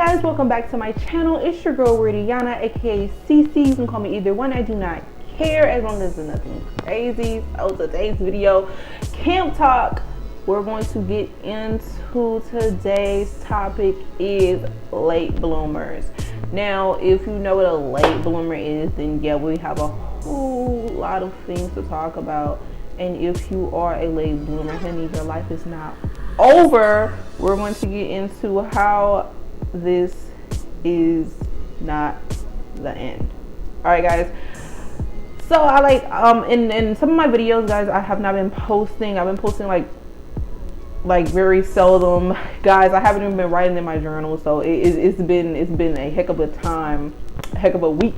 guys, welcome back to my channel. It's your girl Ridiana, aka CC. You can call me either one. I do not care as long as there's nothing crazy. So today's video, camp talk. We're going to get into today's topic is late bloomers. Now, if you know what a late bloomer is, then yeah, we have a whole lot of things to talk about. And if you are a late bloomer, honey, your life is not over. We're going to get into how this is not the end. All right, guys. So I like in some of my videos, guys, I have not been posting. I've been posting like very seldom, guys. I haven't even been writing in my journal, so it's been a heck of a time, a heck of a week.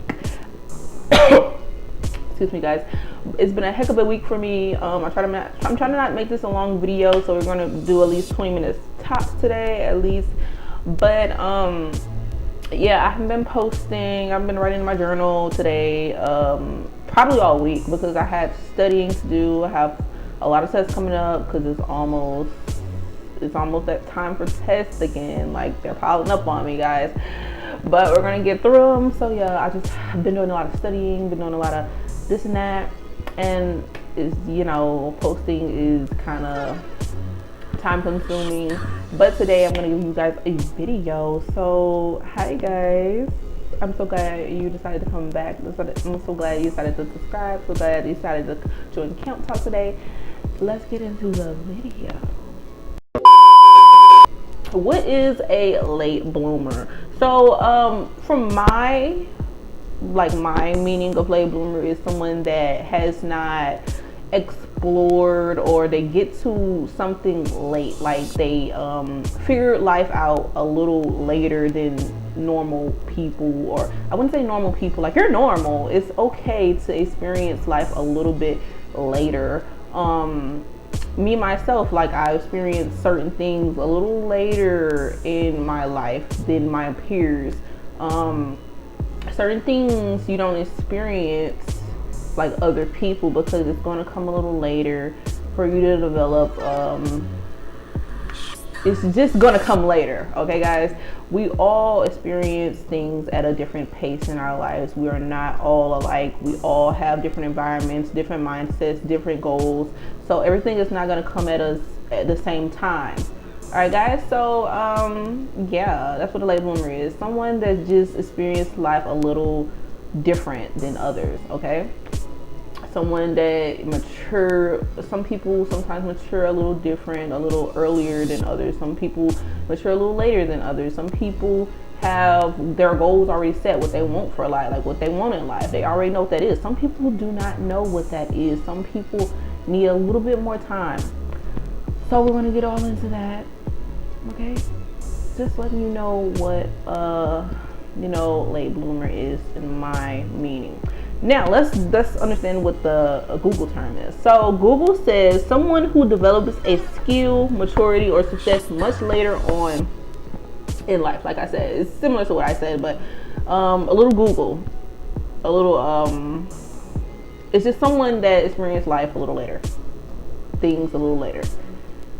Excuse me, guys. It's been a heck of a week for me. I'm trying to not make this a long video, so we're gonna do at least 20 minutes tops today, at least. But yeah, I haven't been posting. I've been writing in my journal today, probably all week, because I had studying to do. I have a lot of tests coming up because it's almost that time for tests again. Like, they're piling up on me, guys. But we're gonna get through them. So yeah, I've been doing a lot of studying, been doing a lot of this and that, and is, you know, posting is kind of time consuming. But today I'm gonna give you guys a video. So hi guys, I'm so glad you decided to come back. I'm so glad you decided to subscribe. So glad you decided to join Camp Talk today. Let's get into the video. What is a late bloomer? So from my meaning of late bloomer is someone that has not explored, or they get to something late, like they figure life out a little later than normal people. Or I wouldn't say normal people, like, you're normal. It's okay to experience life a little bit later. Me myself, like, I experienced certain things a little later in my life than my peers. Certain things you don't experience like other people because it's going to come a little later for you to develop. It's just going to come later. Okay, guys, we all experience things at a different pace in our lives. We are not all alike. We all have different environments, different mindsets, different goals. So everything is not going to come at us at the same time. All right, guys, so yeah, that's what a late bloomer is. Someone that just experienced life a little different than others. Okay, someone that mature. Some people sometimes mature a little different, a little earlier than others. Some people mature a little later than others. Some people have their goals already set, what they want for life, like what they want in life. They already know what that is. Some people do not know what that is. Some people need a little bit more time. So we're gonna get all into that. Okay, just letting you know what you know, late bloomer is in my meaning. Now let's understand what the Google term is. So Google says someone who develops a skill, maturity, or success much later on in life. Like I said, it's similar to what I said, but a little Google, a little it's just someone that experienced life a little later, things a little later.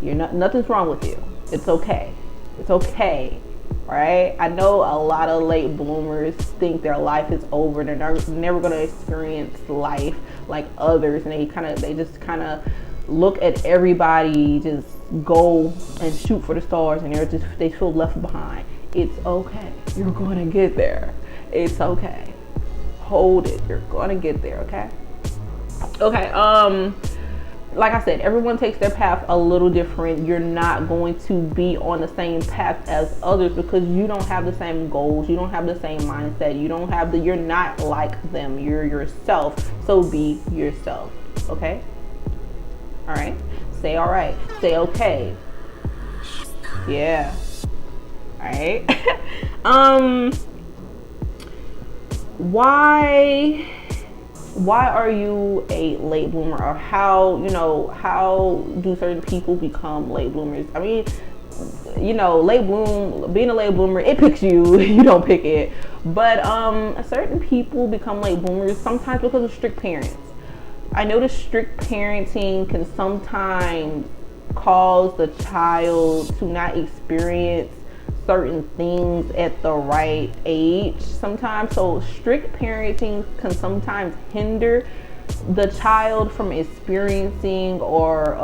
Nothing's wrong with you. It's okay. It's okay. Right? I know a lot of late bloomers think their life is over. They're never going to experience life like others, and they just kind of look at everybody just go and shoot for the stars, and they feel left behind. It's okay. You're going to get there. It's okay. Hold it. You're going to get there. Okay. Okay. Like I said, everyone takes their path a little different. You're not going to be on the same path as others because you don't have the same goals. You don't have the same mindset. You're not like them. You're yourself. So be yourself. Okay? All right? Say all right. Say okay. Yeah. All right? Why are you a late bloomer, or how do certain people become late bloomers? I mean, you know, being a late bloomer, it picks you. You don't pick it. But certain people become late bloomers sometimes because of strict parents. I know that strict parenting can sometimes cause the child to not experience certain things at the right age sometimes. So strict parenting can sometimes hinder the child from experiencing or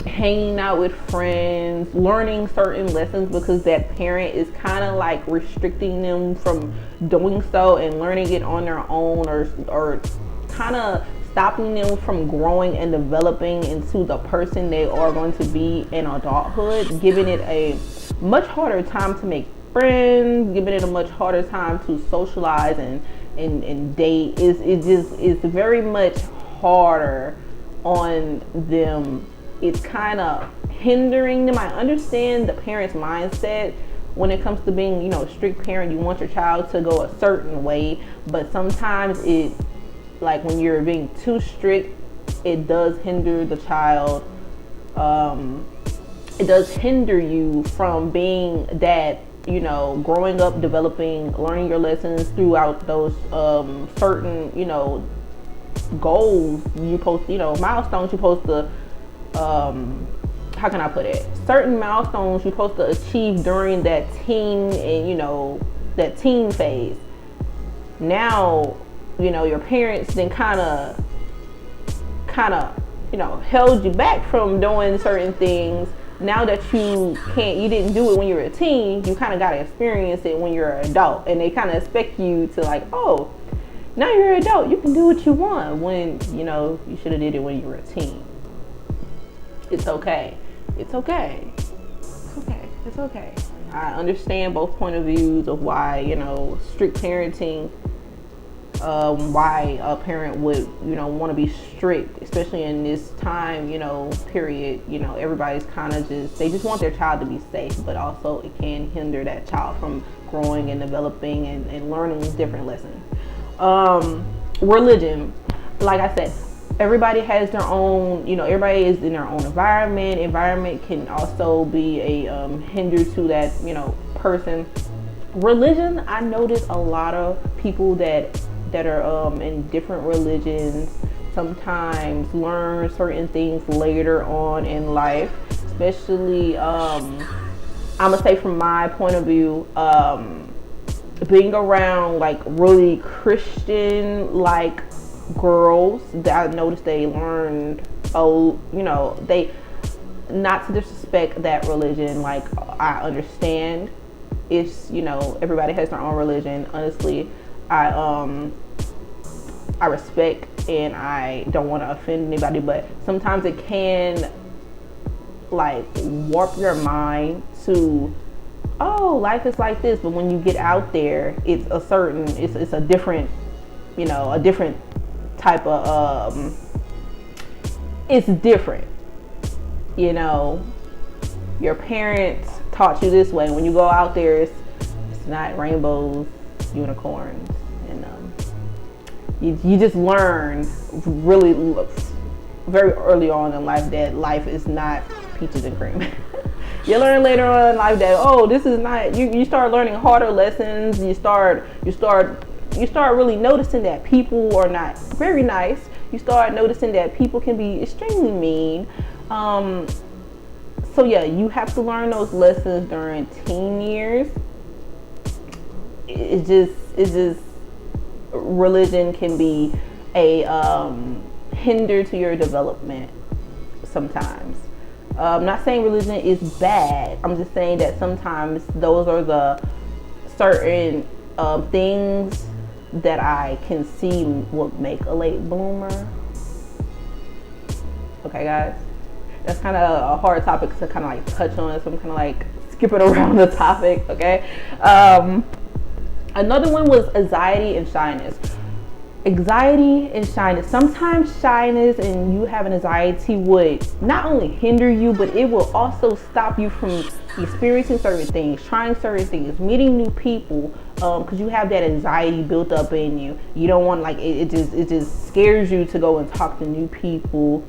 hanging out with friends, learning certain lessons, because that parent is kind of like restricting them from doing so and learning it on their own, or kind of stopping them from growing and developing into the person they are going to be in adulthood, giving it a much harder time to make friends, giving it a much harder time to socialize and date. It's very much harder on them. It's kind of hindering them. I understand the parent's mindset when it comes to being, you know, a strict parent. You want your child to go a certain way, but sometimes it, like when you're being too strict, it does hinder the child. It does hinder you from being that, you know, growing up, developing, learning your lessons throughout those certain, you know, goals you post, you know, milestones you're supposed to, how can I put it? Certain milestones you're supposed to achieve during that teen and, you know, that teen phase. Now, you know, your parents then kind of, you know, held you back from doing certain things. Now that you didn't do it when you were a teen, you kind of got to experience it when you're an adult. And they kind of expect you to, like, oh, now you're an adult, you can do what you want, when, you know, you should have did it when you were a teen. It's okay. It's okay. It's okay. It's okay. I understand both point of views of why, you know, strict parenting, why a parent would, you know, want to be strict, especially in this time, you know, period. You know, everybody's kind of they just want their child to be safe, but also it can hinder that child from growing and developing and learning different lessons. Religion, like I said, everybody has their own, you know, everybody is in their own environment. Environment can also be a hinder to that, you know, person. Religion, I notice a lot of people that are in different religions sometimes learn certain things later on in life, especially I'm gonna say from my point of view, being around like really Christian like girls, that I noticed they learned, you know, they, not to disrespect that religion, like I understand it's, you know, everybody has their own religion. Honestly, I respect and I don't want to offend anybody, but sometimes it can like warp your mind to, oh, life is like this, but when you get out there, it's a different, you know, a different type of it's different, you know. Your parents taught you this way. When you go out there, it's not rainbows, unicorns, and you just learn really very early on in life that life is not peaches and cream. You learn later on in life that, oh, this is not, you start learning harder lessons. You start really noticing that people are not very nice. You start noticing that people can be extremely mean. So yeah, you have to learn those lessons during teen years. It's just religion can be a hinder to your development sometimes. I'm not saying religion is bad. I'm just saying that sometimes those are the certain things that I can see would make a late bloomer. Okay, guys, that's kind of a hard topic to kind of like touch on, so I'm kind of like skipping around the topic. Okay. Another one was anxiety and shyness. Anxiety and shyness. Sometimes shyness and you having anxiety would not only hinder you, but it will also stop you from experiencing certain things, trying certain things, meeting new people, because you have that anxiety built up in you. You don't want, like, it just scares you to go and talk to new people,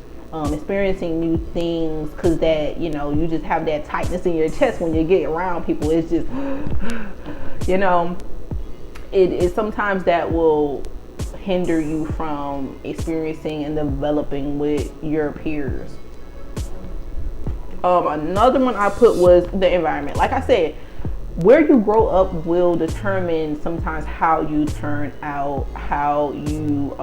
experiencing new things, because that, you know, you just have that tightness in your chest when you get around people. It's just, you know, it sometimes that will hinder you from experiencing and developing with your peers. Another one I put was the environment. Like I said, where you grow up will determine sometimes how you turn out, how you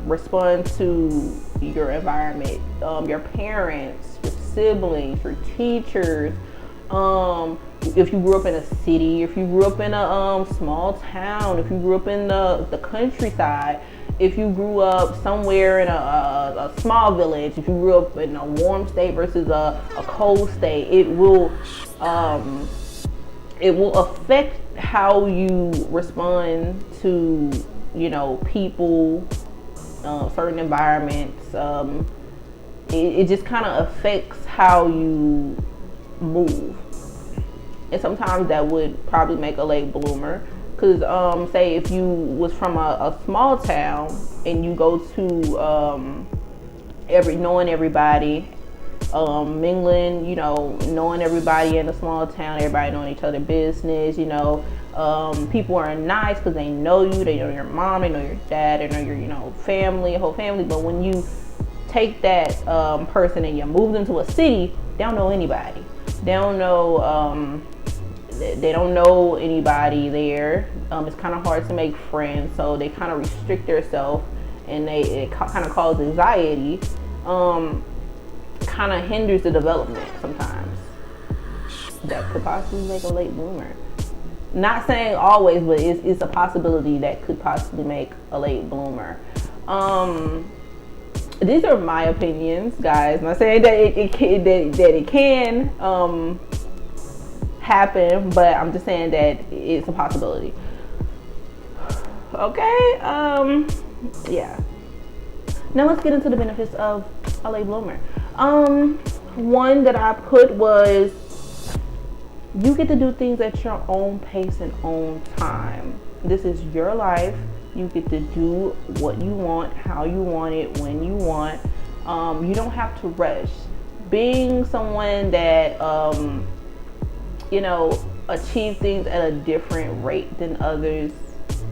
respond to your environment, your parents, your siblings, your teachers. If you grew up in a city, if you grew up in a small town, if you grew up in the countryside, if you grew up somewhere in a small village, if you grew up in a warm state versus a cold state, it will affect how you respond to, people, certain environments. It just kind of affects how you move. And sometimes that would probably make a late bloomer. Because say if you was from a small town and you go to knowing everybody, mingling, knowing everybody in a small town, everybody knowing each other's business, people are nice because they know you, they know your mom, they know your dad, they know your, family, whole family. But when you take that person and you move them to a city, they don't know anybody. They don't know, they don't know anybody there. It's kind of hard to make friends, so they kind of restrict themselves, and it kind of causes anxiety. Kind of hinders the development sometimes. That could possibly make a late bloomer. Not saying always, but it's a possibility that could possibly make a late bloomer. These are my opinions, guys. I'm not saying that it can happen, but I'm just saying that it's a possibility. Okay. Yeah. Now let's get into the benefits of a late bloomer. One that I put was you get to do things at your own pace and own time. This is your life. You get to do what you want, how you want it, when you want. You don't have to rush. Being someone that achieve things at a different rate than others,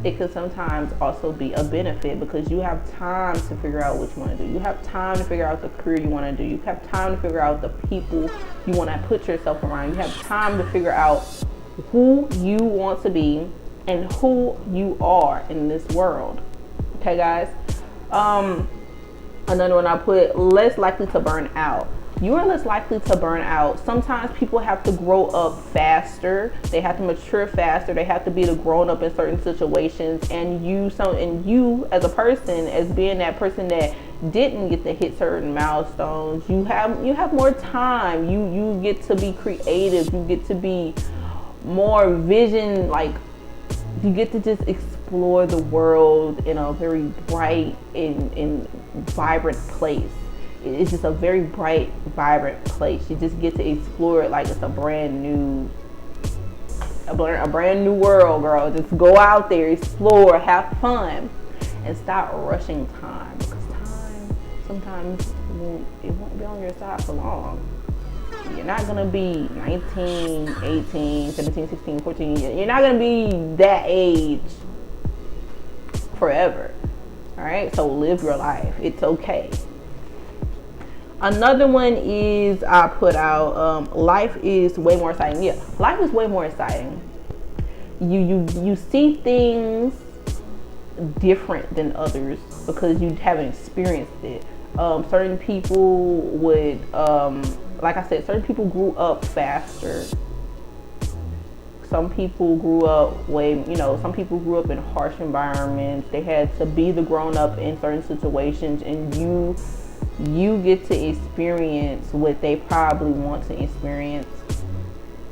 it could sometimes also be a benefit because you have time to figure out what you want to do. You have time to figure out the career you want to do. You have time to figure out the people you want to put yourself around. You have time to figure out who you want to be and who you are in this world. Okay, guys? Another one I put, less likely to burn out. You are less likely to burn out. Sometimes people have to grow up faster. They have to mature faster. They have to be the grown up in certain situations. And you as a person, as being that person that didn't get to hit certain milestones, you have more time. You get to be creative. You get to be more vision, like you get to just explore the world in a very bright and vibrant place. It's just a very bright, vibrant place. You just get to explore it like it's a brand new world, girl. Just go out there, explore, have fun, and stop rushing time, because time sometimes it won't be on your side for long. You're not gonna be 19, 18, 17, 16, 14. You're not gonna be that age forever. All right, so live your life. It's okay. Another one is I put out life is way more exciting. Yeah, life is way more exciting. You see things different than others because you haven't experienced it. Certain people would, like I said, certain people grew up faster. Some people grew up some people grew up in harsh environments. They had to be the grown up in certain situations, and you get to experience what they probably want to experience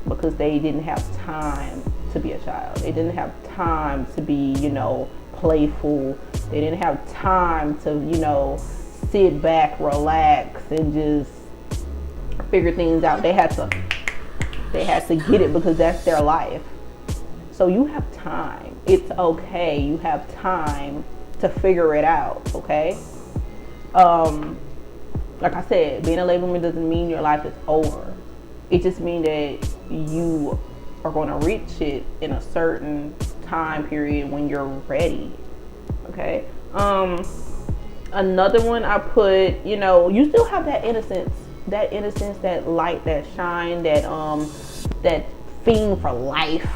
because they didn't have time to be a child. They didn't have time to be, playful. They didn't have time to, sit back, relax, and just figure things out. They had to get it because that's their life. So you have time. It's okay. You have time to figure it out, okay? Like I said, being a late bloomer doesn't mean your life is over. It just means that you are going to reach it in a certain time period when you're ready. Okay. Another one I put, you still have that innocence, that light, that shine, that fiend for life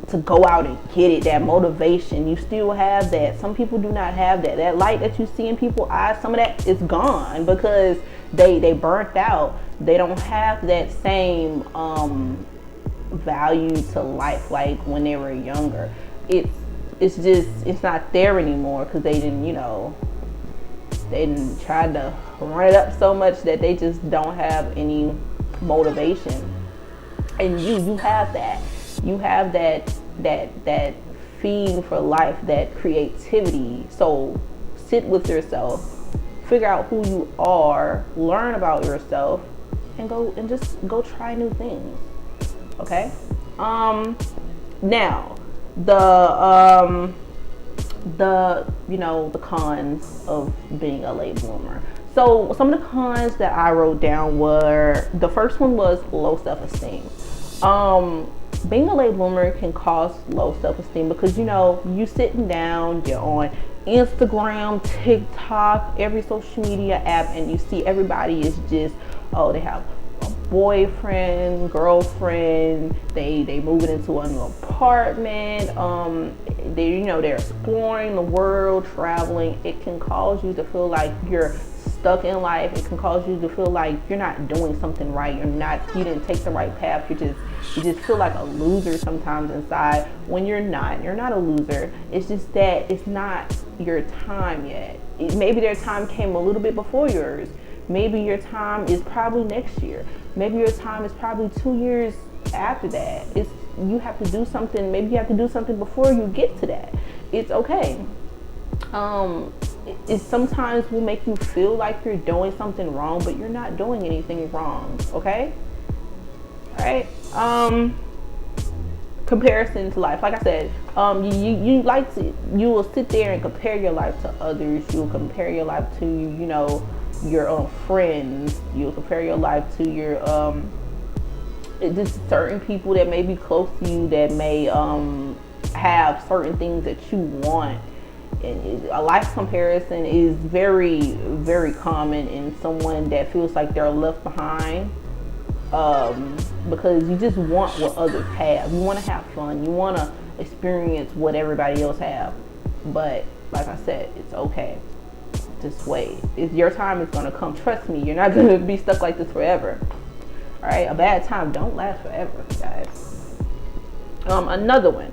to go out and get it, that motivation. You still have that. Some people do not have that. That light that you see in people's eyes, some of that is gone because they burnt out. They don't have that same value to life like when they were younger. It's not there anymore because they didn't try to run it up so much that they just don't have any motivation. And you have that. You have that feeding for life, that creativity. So sit with yourself, figure out who you are, learn about yourself, and just go try new things. Okay? Now the cons of being a late bloomer. So some of the cons that I wrote down were, the first one was low self-esteem. Being a late bloomer can cause low self-esteem because you sitting down, you're on Instagram, TikTok, every social media app, and you see everybody is just, they have a boyfriend, girlfriend, they moving into a new apartment, they're exploring the world, traveling. It can cause you to feel like you're stuck in life. It can cause you to feel like you're not doing something right. You didn't take the right path. You just feel like a loser sometimes inside when you're not. You're not a loser. It's just that it's not your time yet. Maybe their time came a little bit before yours. Maybe your time is probably next year. Maybe your time is probably 2 years after that. You have to do something. Maybe you have to do something before you get to that. It's okay. It sometimes will make you feel like you're doing something wrong, but you're not doing anything wrong. Okay? All right. Comparison to life. Like I said, you will sit there and compare your life to others. You'll compare your life to your friends. You'll compare your life to your just certain people that may be close to you that may have certain things that you want. And a life comparison is very, very common in someone that feels like they're left behind, because you just want what others have. You want to have fun. You want to experience what everybody else have. But like I said, it's okay. Just wait. Your time is going to come. Trust me, you're not going to be stuck like this forever. All right, a bad time don't last forever, guys. Another one.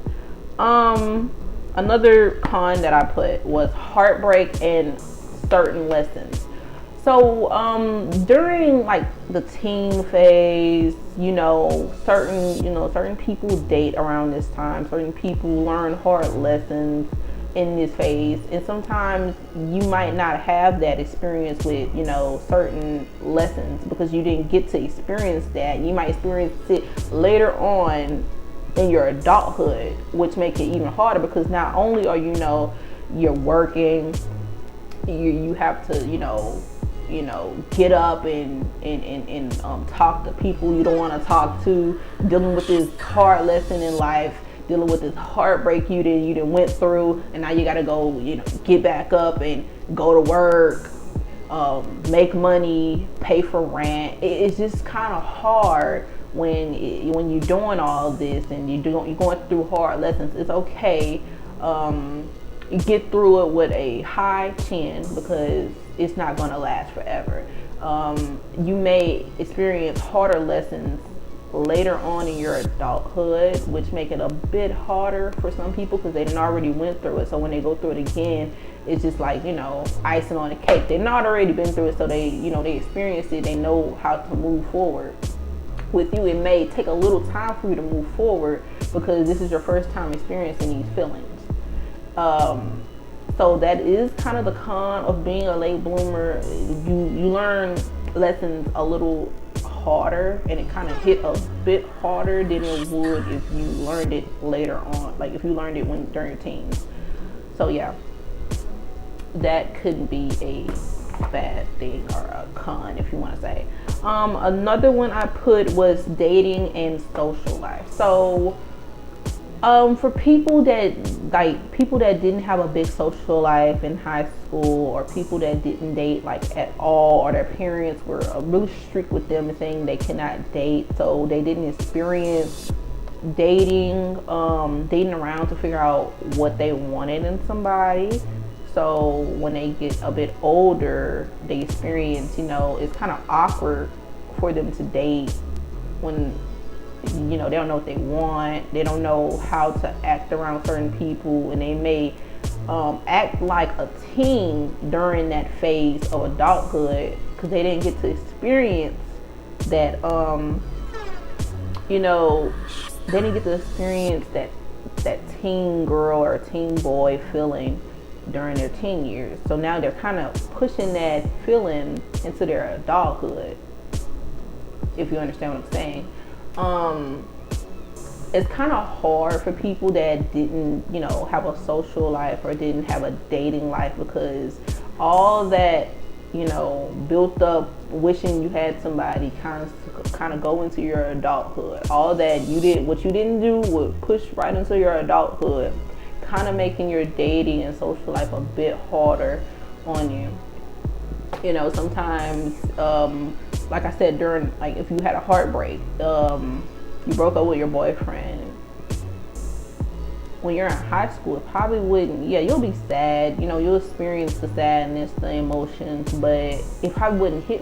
Another con that I put was heartbreak and certain lessons. So during like the teen phase, certain people date around this time. Certain people learn hard lessons in this phase, and sometimes you might not have that experience with certain lessons because you didn't get to experience that. You might experience it later on in your adulthood, which make it even harder because not only are you're working, you have to get up and talk to people you don't want to talk to, dealing with this hard lesson in life, dealing with this heartbreak you didn't went through, and now you got to go get back up and go to work, make money, pay for rent. It's just kind of hard when you're doing all of this and you're going through hard lessons. It's okay. You get through it with a high chin because it's not going to last forever. You may experience harder lessons later on in your adulthood, which make it a bit harder for some people because they didn't already went through it. So when they go through it again, it's just like icing on the cake. They've not already been through it, so they they experienced it. They know how to move forward. With you, it may take a little time for you to move forward because this is your first time experiencing these feelings. So that is kind of the con of being a late bloomer. You learn lessons a little harder, and it kind of hit a bit harder than it would if you learned it later on, like if you learned it during your teens. So yeah, that could be a bad thing or a con, if you want to say. Another one I put was dating and social life. So for people that didn't have a big social life in high school, or people that didn't date like at all, or their parents were really strict with them and saying they cannot date, so they didn't experience dating around to figure out what they wanted in somebody. So when they get a bit older, they experience, it's kind of awkward for them to date when, they don't know what they want. They don't know how to act around certain people, and they may act like a teen during that phase of adulthood because they didn't get to experience that, they didn't get to experience that teen girl or teen boy feeling during their teen years. So now they're kind of pushing that feeling into their adulthood, if you understand what I'm saying. It's kind of hard for people that didn't, have a social life or didn't have a dating life, because all that, built up wishing you had somebody kind of go into your adulthood. All that what you didn't do would push right into your adulthood, kind of making your dating and social life a bit harder on you. Sometimes, like I said, during, like, if you had a heartbreak, you broke up with your boyfriend. When you're in high school, it probably wouldn't, you'll be sad, you'll experience the sadness, the emotions, but it probably wouldn't hit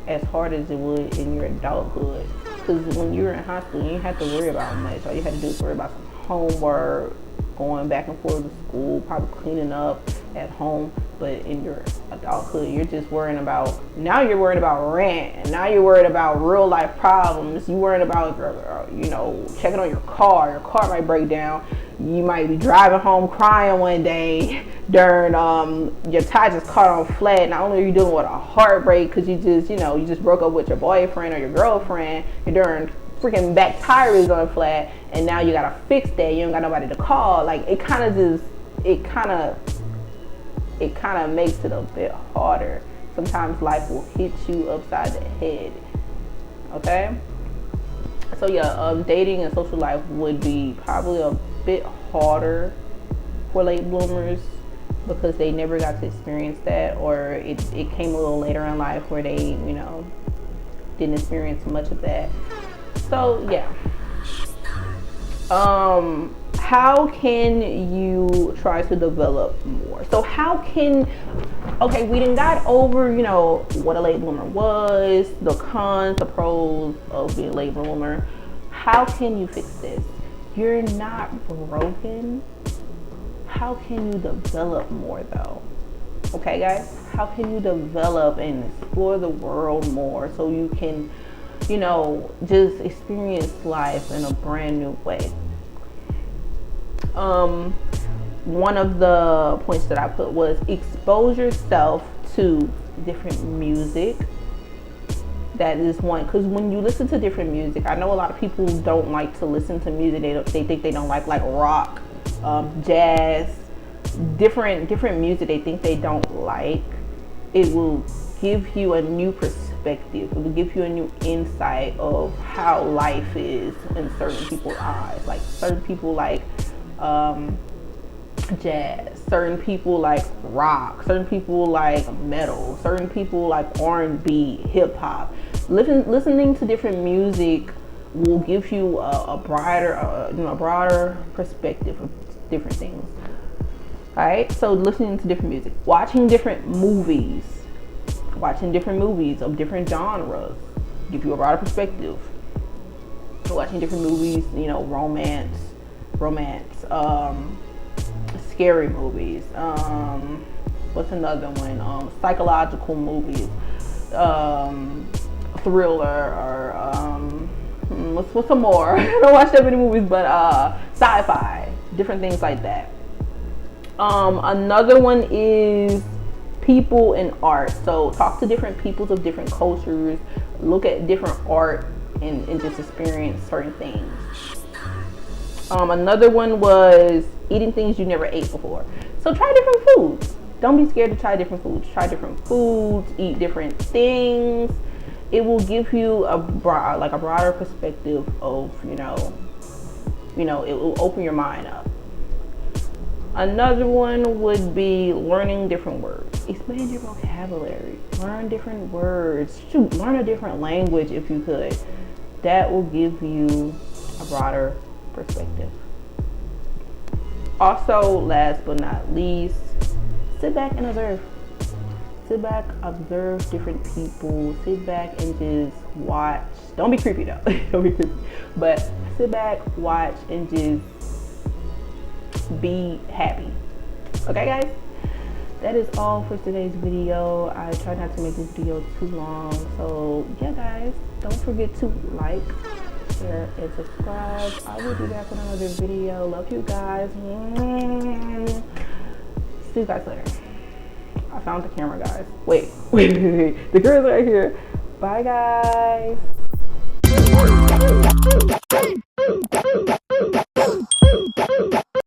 as hard as it would in your adulthood. Because when you were in high school, you didn't have to worry about much. All you had to do is worry about some homework, going back and forth to school, probably cleaning up at home. But in your adulthood, you're just worrying about, now you're worried about rent, and now you're worried about real life problems. You're worried about, checking on your car might break down. You might be driving home crying one day during, your tire just caught on flat. Not only are you dealing with a heartbreak because you just broke up with your boyfriend or your girlfriend, you're during freaking back tire is on flat, and now you gotta fix that. You don't got nobody to call. Like, it kind of makes it a bit harder. Sometimes life will hit you upside the head. Okay? So dating and social life would be probably a bit harder for late bloomers because they never got to experience that, or it came a little later in life where they, didn't experience much of that. So yeah. How can you try to develop more? So we done got over, what a late bloomer was, the cons, the pros of being a late bloomer. How can you fix this? You're not broken. How can you develop more though? Okay, guys, how can you develop and explore the world more so you can, just experience life in a brand new way? One of the points that I put was expose yourself to different music. That is one, because when you listen to different music, I know a lot of people don't like to listen to music. They think they don't like rock, jazz, different music. They think they don't like. It will give you a new perspective. It will give you a new insight of how life is in certain people's eyes. Like, certain people like jazz, certain people like rock, certain people like metal, certain people like R&B, hip hop. Listening to different music will give you a broader perspective of different things. All right, so listening to different music, watching different movies of different genres, give you a broader perspective. Watching different movies, romance, scary movies, what's another one, psychological movies, thriller, or what's some more? I don't watch that many movies, but sci-fi, different things like that. Another one is people and art. So talk to different peoples of different cultures, look at different art, and just experience certain things. Another one was eating things you never ate before. So try different foods. Don't be scared to try different foods. Try different foods, eat different things. It will give you a broader perspective of, it will open your mind up. Another one would be learning different words. Expand your vocabulary. Learn different words. Learn a different language if you could. That will give you a broader perspective. Also, last but not least, sit back and observe. Sit back, observe different people. Sit back and just watch. Don't be creepy though. Don't be creepy. But sit back, watch, and just be happy. Okay, guys? That is all for today's video. I try not to make this video too long. So, yeah, guys. Don't forget to like, share, and subscribe. I will be back with another video. Love you guys. See you guys later. I found the camera, guys. Wait. The girl's right here. Bye, guys.